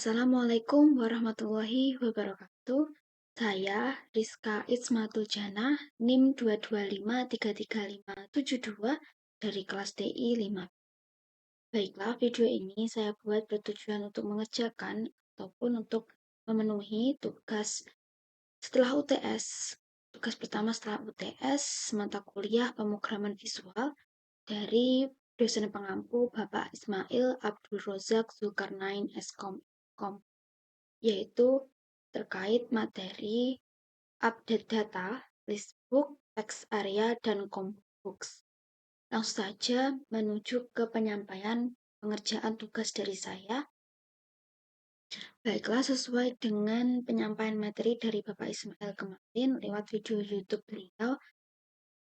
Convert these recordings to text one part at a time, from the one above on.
Assalamualaikum warahmatullahi wabarakatuh. Saya Rizka Itsmatul Jana, NIM 225335572 dari kelas DI 5. Baiklah, video ini saya buat bertujuan untuk mengerjakan ataupun untuk memenuhi tugas setelah UTS. Tugas pertama setelah UTS, mata kuliah pemrograman visual dari dosen pengampu Bapak Ismail Abdul Rozak Zulkarnain Skom, yaitu terkait materi update data, listbook, text area, dan Combook. Langsung saja menuju ke penyampaian pengerjaan tugas dari saya. Baiklah, sesuai dengan penyampaian materi dari Bapak Ismail kemarin lewat video YouTube beliau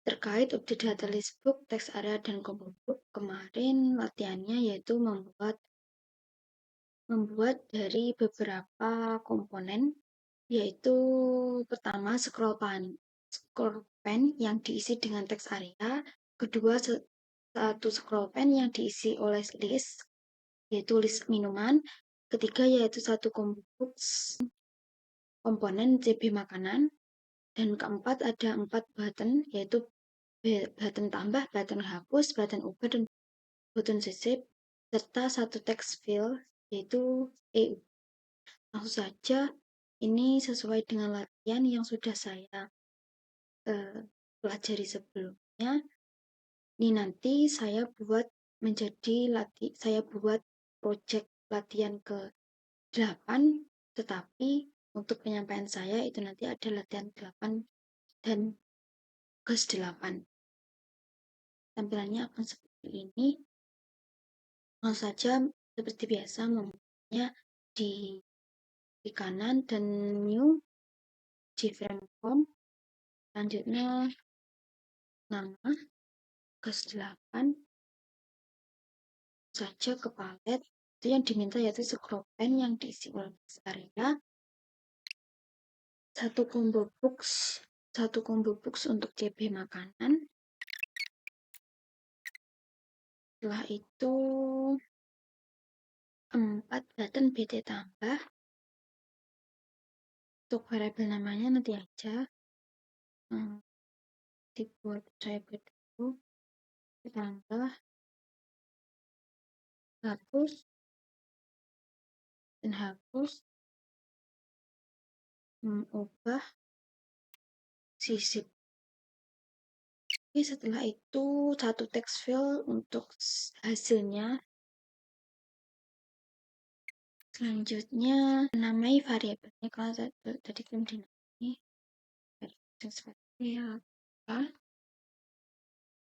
terkait update data listbook, text area, dan Combook. Kemarin latihannya yaitu membuat dari beberapa komponen, yaitu pertama scroll pen yang diisi dengan teks area, kedua satu scroll pen yang diisi oleh list, yaitu list minuman, ketiga yaitu satu komponen CB makanan, dan keempat ada 4 button, yaitu button tambah, button hapus, button ubah, dan button sisip, serta satu text field, yaitu EU. Langsung saja, ini sesuai dengan latihan yang sudah saya pelajari sebelumnya. Ini nanti saya buat project latihan ke-8, tetapi untuk penyampaian saya itu nanti ada latihan 8 dan ke-8. Tampilannya akan seperti ini. Langsung saja seperti biasa membuatnya di kanan dan new frame form. Selanjutnya nama ke-8 saja ke palet. Itu yang diminta yaitu scroll pen yang diisi oleh area, satu combo box untuk CB makanan. Setelah itu 4 button BT tambah. Untuk variabel namanya nanti aja dibuat saya dulu, ditambah hapus dan hapus, ubah, sisip. Oke, setelah itu satu text field untuk hasilnya. Selanjutnya namai variabelnya, kalau tadi belum dinamai seperti apa,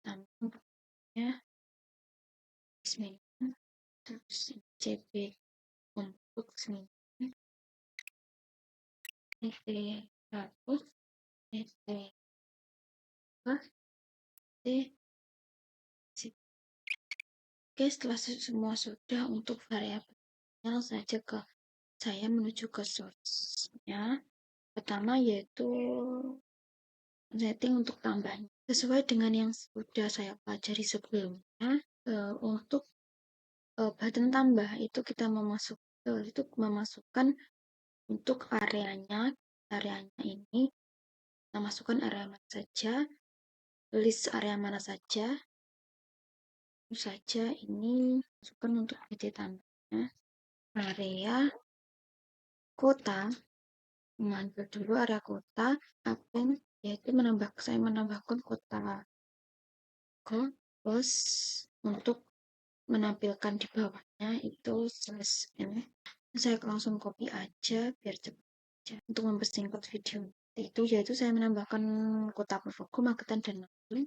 tambahnya terus CB untuk hapus, Oke, setelah semua sudah untuk variabelnya, saja ke saya menuju ke source-nya. Pertama yaitu setting untuk tambahnya. Sesuai dengan yang sudah saya pelajari sebelumnya, untuk button tambah itu kita memasukkan untuk areanya ini, kita masukkan area mana saja, list area mana saja. Tentu saja ini masukkan untuk BT tambahnya area kota. Mengambil dulu area kota, append, yaitu saya menambahkan kota plus untuk menampilkan di bawahnya itu /n. Saya langsung copy aja biar cepat aja untuk mempersingkat video itu, yaitu saya menambahkan kota Purwokerto, Magetan, dan Lampung.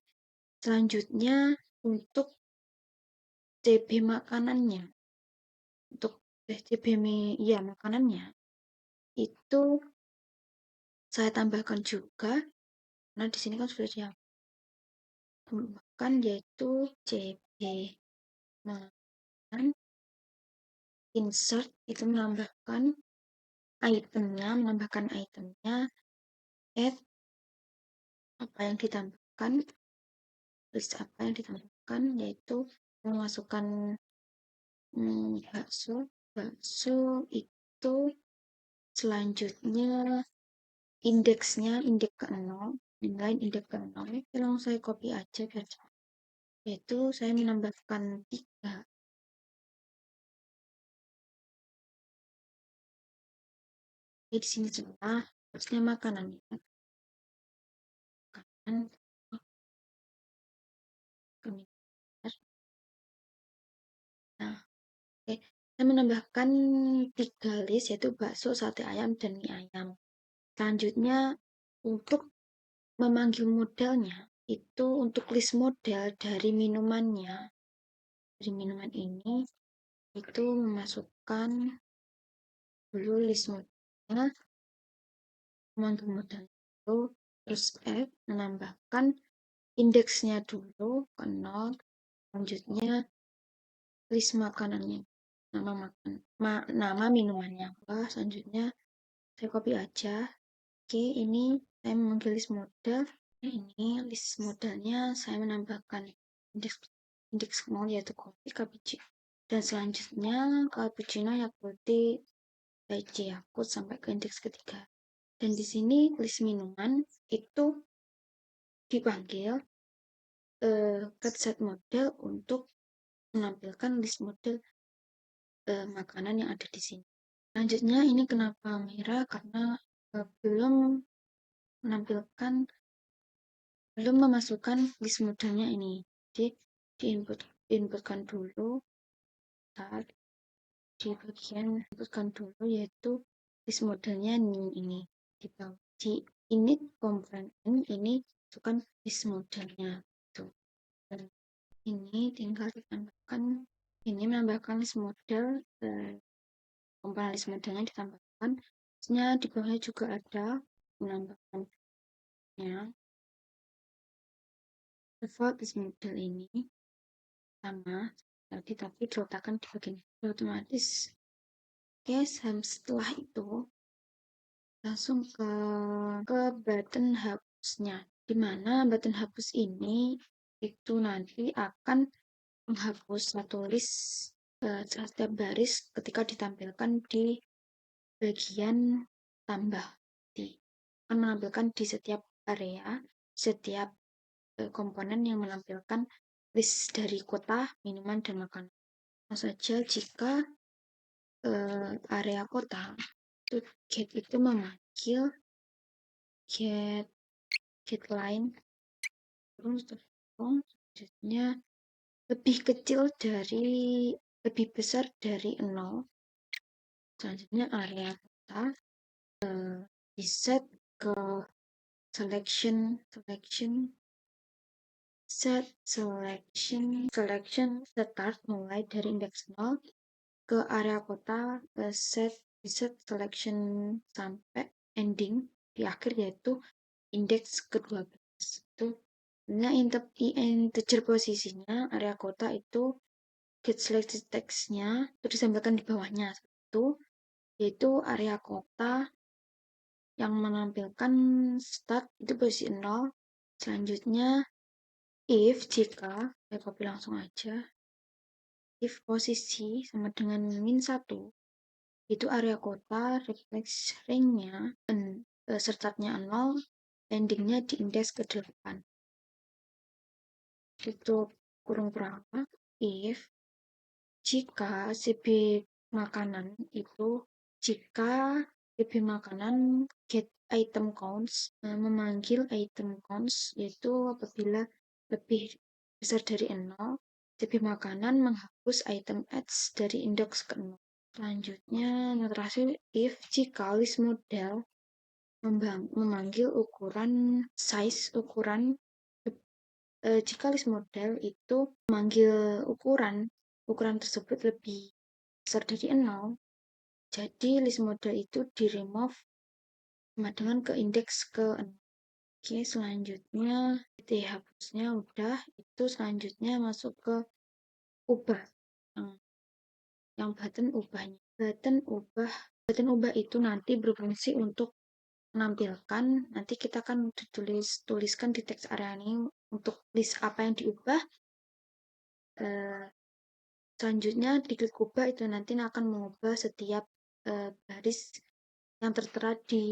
Selanjutnya untuk CB makanannya, untuk CB makanannya itu saya tambahkan juga, karena di sini kan sudah ditambahkan, yaitu CB makan insert, itu menambahkan itemnya, add apa yang ditambahkan, list apa yang ditambahkan, yaitu memasukkan bakso itu selanjutnya indeksnya indeks ke 0, nilai indeks ke 0. Oke, langsung saya copy aja biar cepat. Yaitu saya menambahkan 3. Jadi di sini sebelah terusnya makanannya. Makanan kami. Nah, oke. Saya menambahkan 3 list yaitu bakso, sate ayam, dan mie ayam. Selanjutnya untuk memanggil modelnya itu untuk list model dari minumannya. Dari minuman ini itu memasukkan dulu list modelnya, memanggil model itu, terus menambahkan indeksnya dulu ke 0, selanjutnya list makanannya, nama minumannya apa, selanjutnya saya copy aja. Oke, ini saya memanggil list model. Ini list modelnya saya menambahkan indeks 0 yaitu kopi, cappuccino, dan selanjutnya cappuccino, Yakult tea, Thai Yakult sampai ke indeks ketiga. Dan di sini list minuman itu dipanggil get set model untuk menampilkan list model makanan yang ada di sini. Selanjutnya ini kenapa merah, karena belum memasukkan list modelnya ini. Jadi diinputkan dulu, di bagian inputkan dulu yaitu list modelnya ini di bawah di init komponen ini masukkan list modelnya tuh. Dan ini tinggal ditambahkan, ini menambahkan list model, komponen list modelnya ditambahkan. Terusnya di bawahnya juga ada menambahkannya. Default list model ini sama tadi, tapi diletakkan di bagian otomatis. Oke, setelah itu langsung ke button hapusnya, dimana button hapus ini itu nanti akan menghapus satu list setiap baris ketika ditampilkan di bagian tambah, akan menampilkan di setiap area, setiap komponen yang menampilkan list dari kota, minuman, dan makanan. Saja jika area kota itu get itu memanggil get line terus selanjutnya lebih besar dari 0. Selanjutnya area kota di set ke selection start mulai dari indeks 0 ke area kota, set selection sampai ending di akhir yaitu indeks ke-12. Itu integer posisinya area kota itu get selected text-nya itu disampaikan di bawahnya itu, yaitu area kota yang menampilkan start itu posisi 0. Selanjutnya if jika, saya copy langsung aja, if posisi sama dengan -1 itu area kota, reflex ring-nya startnya 0, endingnya di indeks ke-8. Itu kurung berapa if jika CB makanan itu, jika CB makanan get item counts, memanggil item counts, yaitu apabila lebih besar dari 0, CB makanan menghapus item ads dari indeks ke 0. Selanjutnya, yang terakhir, if jika list model memanggil jika list model itu memanggil ukuran tersebut lebih besar dari 0, jadi list model itu di remove sama dengan ke indeks ke 0. Oke, selanjutnya hapusnya udah, itu selanjutnya masuk ke ubah, yang button ubahnya. Button ubah itu nanti berfungsi untuk menampilkan, nanti kita akan tuliskan di teks area ini untuk list apa yang diubah. Selanjutnya diklik ubah itu nanti akan mengubah setiap baris yang tertera di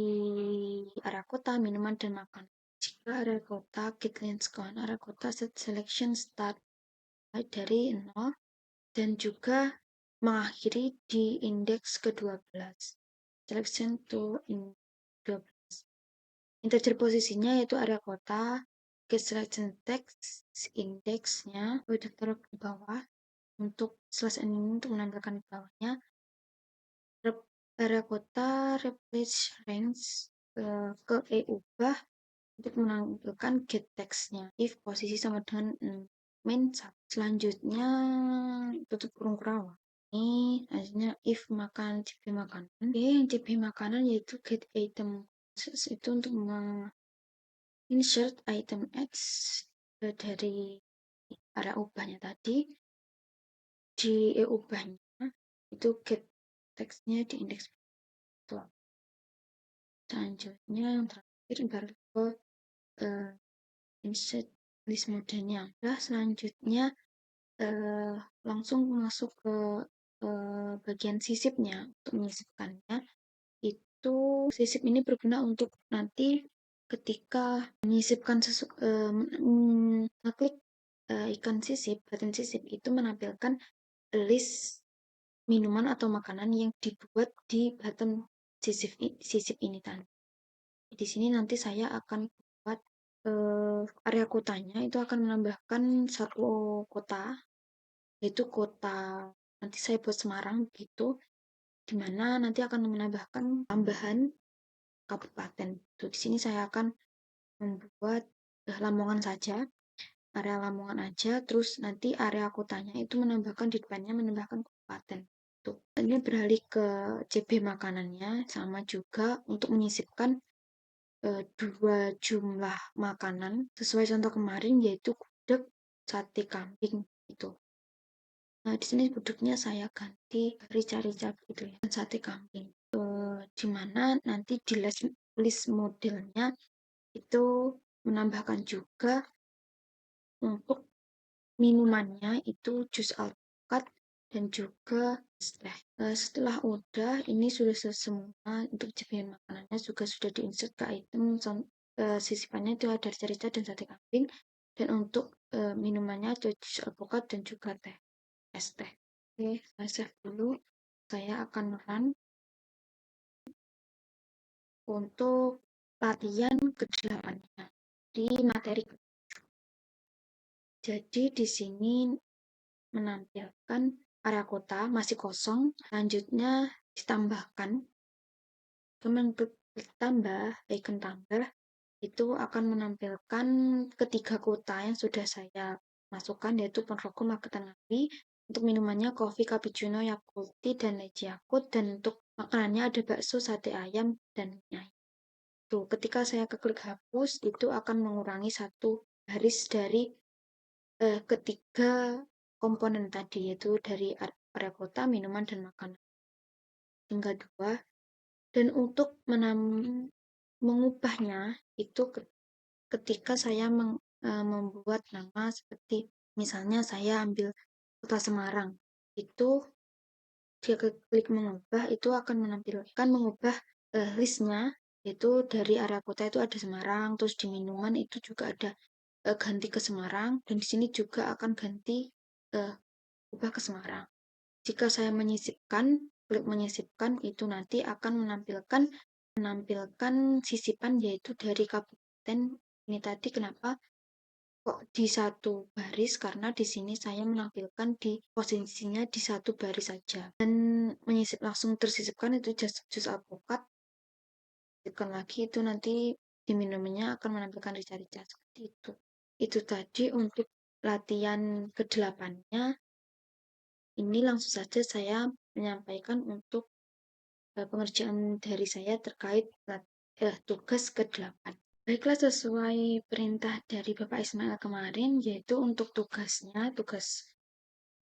area kota, minuman, dan makanan. Jika area kota guidelines kawan area kota set selection start dari 0 dan juga mengakhiri di indeks ke-12. Selection to in 12. Integer posisinya yaitu area kota, get selection text indeksnya udah ditaruh di bawah untuk slash n ini untuk menampilkan di bawahnya. Area kota replace range ke e ubah untuk menampilkan get text-nya if posisi sama dengan main 1. Selanjutnya tutup kurung kurawa. Ini hasilnya if makan cp makanan. Oke, yang cp makanan yaitu get item itu untuk insert item X dari area ubahnya tadi di ubahnya itu get text-nya di indeks. Selanjutnya yang terakhir baru ke insert list modenya. Nah, selanjutnya langsung masuk ke bagian sisipnya. Untuk menyisipkannya itu sisip ini berguna untuk nanti ketika menyisipkan klik ikan sisip, button sisip itu menampilkan list minuman atau makanan yang dibuat di button sisip ini tadi. Di sini nanti saya akan buat area kotanya itu akan menambahkan satu kota, yaitu kota nanti saya buat Semarang gitu, dimana nanti akan menambahkan tambahan kabupaten. Tuh, di sini saya akan membuat Lamongan saja, area Lamongan aja, terus nanti area kotanya itu menambahkan di depannya menambahkan kabupaten. Tuh, ini beralih ke CB makanannya sama juga untuk menyisipkan dua jumlah makanan sesuai contoh kemarin yaitu gudeg sate kambing itu. Nah, di sini gudegnya saya ganti rica-rica gitu ya, sate kambing. Di mana nanti di list modelnya itu menambahkan juga untuk minumannya itu jus alpukat dan juga teh. Setelah udah ini sudah selesai semua untuk jenis makanannya juga sudah diinsert ke item sisipannya itu ada rica-rica dan sate kambing, dan untuk minumannya ada jus alpukat dan juga es teh. Oke, saya save dulu. Saya akan run untuk latihan ke-8-nya di materi. Jadi di sini menampilkan area kota masih kosong, selanjutnya ditambahkan tambah icon tambah itu akan menampilkan ketiga kota yang sudah saya masukkan yaitu Ponorogo, Magetan, Ngawi. Untuk minumannya kopi, cappuccino, Yakult tea, dan leci Yakult, dan untuk makanannya ada bakso, sate ayam, dan mie ayam. Tuh, ketika saya klik hapus itu akan mengurangi satu baris dari ketiga komponen tadi yaitu dari area kota, minuman, dan makanan. Hingga 2. Dan untuk mengubahnya itu ketika saya membuat nama seperti misalnya saya ambil kota Semarang, itu dia klik mengubah itu akan menampilkan mengubah listnya, yaitu dari area kota itu ada Semarang, terus di minuman itu juga ada ganti ke Semarang, dan di sini juga akan ganti ubah ke Semarang. Jika saya menyisipkan, klik menyisipkan itu nanti akan menampilkan sisipan yaitu dari kabupaten ini tadi. Kenapa kok di satu baris? Karena di sini saya menampilkan di posisinya di satu baris saja, dan langsung tersisipkan itu jus alpukat. Sisipkan lagi itu nanti di minumnya akan menampilkan rica-rica seperti itu. Itu tadi untuk latihan ke-8-nya. Ini langsung saja saya menyampaikan untuk pengerjaan dari saya terkait tugas ke-8. Baiklah, sesuai perintah dari Bapak Ismail kemarin, yaitu untuk tugas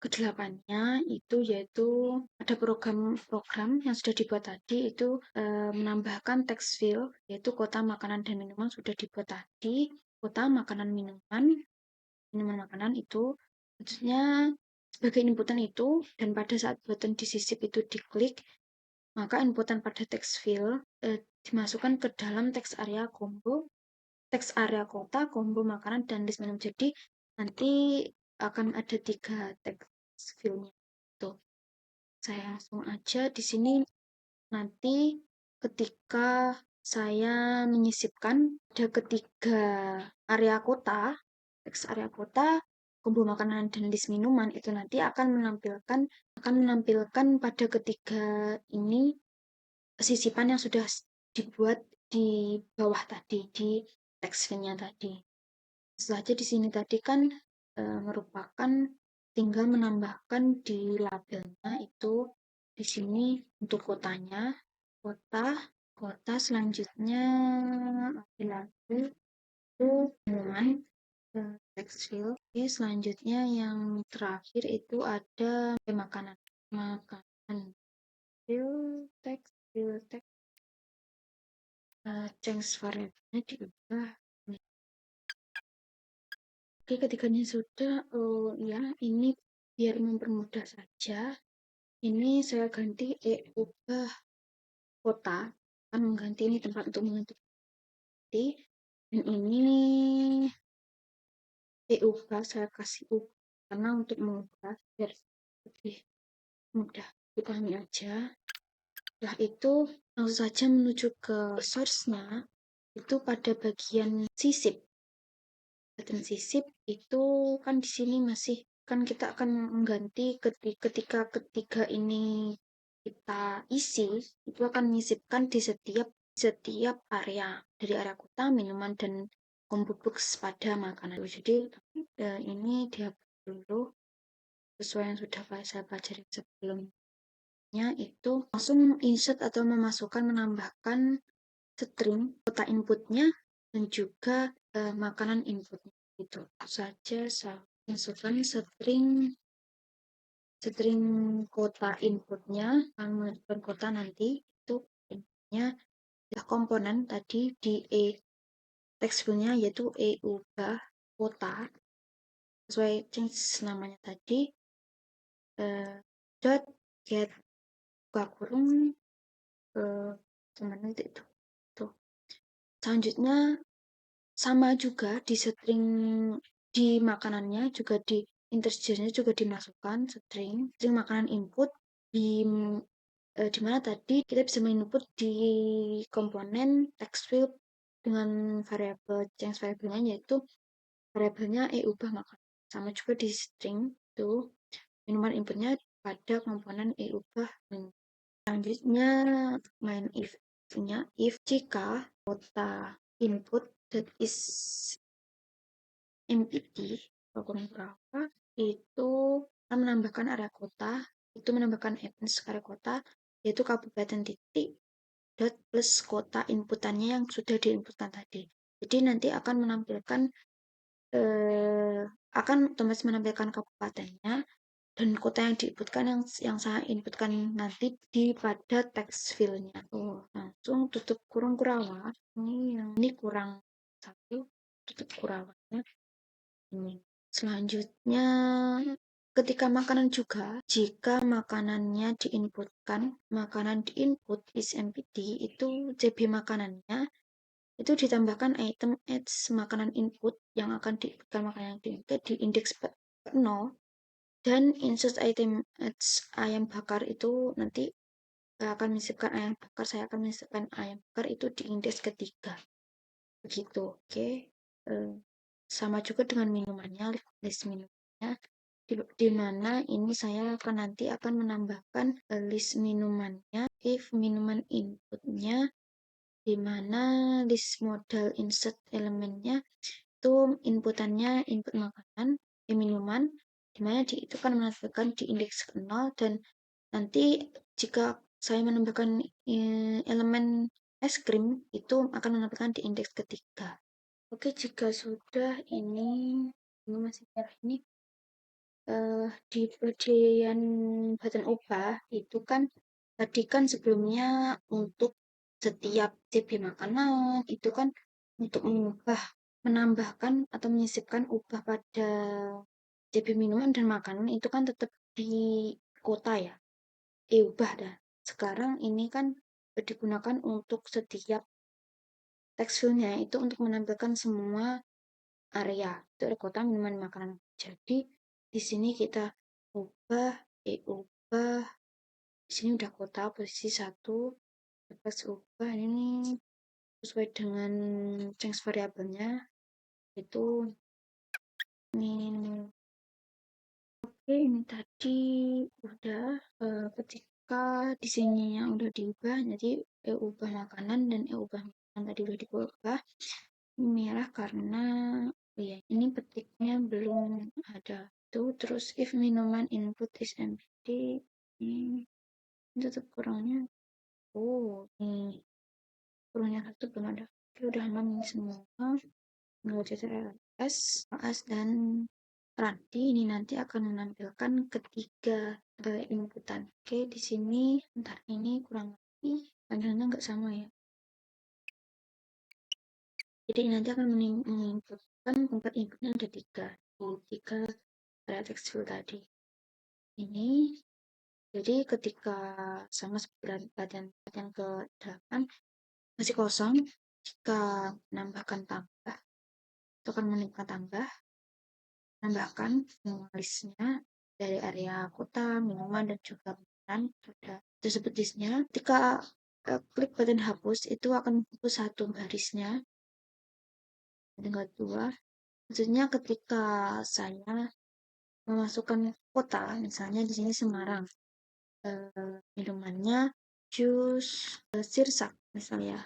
ke-8-nya itu yaitu ada program yang sudah dibuat tadi itu menambahkan text field yaitu kota, makanan, dan minuman sudah dibuat tadi. Kota, makanan, minuman makanan itu maksudnya sebagai inputan itu, dan pada saat button disisip itu diklik maka inputan pada text field dimasukkan ke dalam text area combo, text area kota, combo makanan, dan list menu. Jadi nanti akan ada 3 text field-nya. Tuh, saya langsung aja di sini. Nanti ketika saya menyisipkan ada ketiga area kota, teks area kota, combo makanan dan list minuman, itu nanti akan menampilkan pada ketiga ini sisipan yang sudah dibuat di bawah tadi di teksnya tadi. Saja di sini tadi kan merupakan tinggal menambahkan di labelnya itu di sini untuk kotanya, kota, kota selanjutnya lagi itu minuman, tekstil. Oke, selanjutnya yang terakhir itu ada makanan, makanan, tekstil, change variabelnya diubah. Oke, ketiganya sudah. Oh ya, ini biar mempermudah saja. Ini saya ganti ubah kota, kan mengganti ini tempat untuk mengganti. Dan ini ubah saya kasih ubah karena untuk mengubah biar lebih mudah dipahami aja. Setelah itu langsung saja menuju ke source-nya, itu pada bagian sisip. Button sisip itu kan di sini masih kan kita akan mengganti ketika ketiga ini kita isi, itu akan menyisipkan di setiap area dari area kota, minuman, dan combo box pada makanan. Jadi ini dihapus dulu sesuai yang sudah saya pelajari sebelumnya. Itu langsung insert atau menambahkan string kota inputnya dan juga makanan inputnya. Itu saja saya masukkan string kota inputnya, dan kota nanti itu inputnya ya komponen tadi di text field-nya yaitu ubah kota sesuai change namanya tadi, dot get buka kurung teman itu tuh. Selanjutnya sama juga di string di makanannya juga di integernya juga dimasukkan string makanan input di mana tadi kita bisa menginput di komponen text field dengan variabel change variabelnya yaitu variabelnya ubah makanan, sama juga di string itu minuman inputnya pada komponen ubah. Selanjutnya main if-nya, if jika kota input that is empty kurang berapa itu akan menambahkan area kota, itu menambahkan events area kota yaitu kabupaten titik dot plus kota inputannya yang sudah diinputkan tadi. Jadi nanti akan menampilkan akan otomatis menampilkan kabupatennya dan kota yang diinputkan yang saya inputkan nanti di pada text field-nya. Langsung tutup kurung kurawa. Ini kurang satu, tutup kurawanya. Ini. Selanjutnya ketika makanan juga, jika makanannya diinputkan, makanan diinput is empty, itu CB makanannya itu ditambahkan item adds makanan input yang akan diinputkan makanan yang diinput di indeks 0 dan insert item adds ayam bakar itu nanti akan menyisipkan ayam bakar, saya akan menyisipkan ayam bakar itu di indeks ketiga begitu. Oke. Sama juga dengan minumannya, list minumannya di mana ini saya nanti akan menambahkan list minumannya if minuman inputnya di mana list modal insert elemennya itu inputannya input makanan minuman di mana itu kan menampilkan di indeks 0 dan nanti jika saya menambahkan elemen es krim itu akan menampilkan di indeks ketiga. Oke, jika sudah ini masih merah ini di bagian button ubah itu kan tadi kan sebelumnya untuk setiap CB makanan itu kan untuk menambahkan atau menyisipkan ubah pada CB minuman dan makanan itu kan tetap di kota ya, ubah dah. Sekarang ini kan digunakan untuk setiap tekstilnya itu untuk menampilkan semua area. Itu ada kota, minuman, makanan. Jadi di sini kita ubah, ubah. Di sini udah kota posisi satu. Lepas ubah ini sesuai dengan change variabelnya itu ini. Oke, ini tadi udah ketika di sini yang udah diubah, jadi ubah makanan dan ubah makanan tadi udah diubah. Ini merah karena ya ini petiknya belum ada tuh. Terus if minuman input is empty, ini tetap kurangnya. Oh, ini kurangnya satu belum ada. Oke, udah aman ini semua. Tinggal CTRL-S, AS, dan Ranti ini nanti akan menampilkan ketiga inputan. Oke, di sini ntar ini kurang lebih panjangnya nggak sama ya. Jadi nanti akan menginputkan tempat inputnya ada tiga area tekstil tadi. Ini jadi ketika sama seperti latihan ke-8 masih kosong, jika menambahkan tambah, itu akan menambahkan tambah, tambahkan listnya dari area kota, minuman, dan juga makanan. Sudah tersebut listnya. Ketika klik button hapus, itu akan hapus satu barisnya. Tinggal dua. Maksudnya ketika saya memasukkan kota, misalnya di sini Semarang, minumannya jus sirsak misalnya,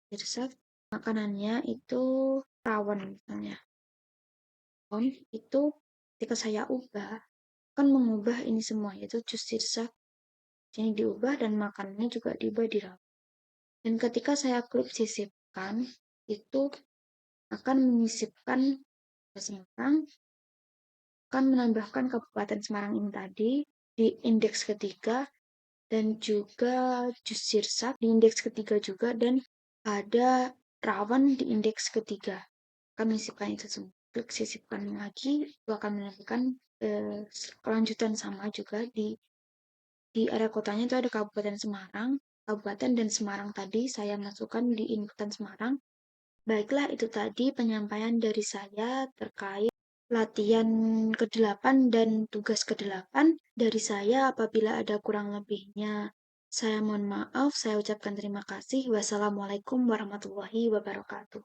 sirsak, makanannya itu rawon misalnya. Itu ketika saya ubah kan mengubah ini semua, yaitu jus sirsak ini diubah dan makanannya juga diubah di rawon. Dan ketika saya klik sisipkan, itu akan menyisipkan Semarang, akan menambahkan Kabupaten Semarang ini tadi di indeks ketiga, dan juga jus sirsak di indeks ketiga juga, dan ada rawon di indeks ketiga. Akan menyisipkan itu semua. Klik sisipkan lagi, itu akan menampilkan kelanjutan sama juga di area kotanya itu ada Kabupaten Semarang, Kabupaten dan Semarang tadi saya masukkan di inputan Semarang. Baiklah, itu tadi penyampaian dari saya terkait latihan ke-8 dan tugas ke-8 dari saya. Apabila ada kurang lebihnya, saya mohon maaf. Saya ucapkan terima kasih. Wassalamualaikum warahmatullahi wabarakatuh.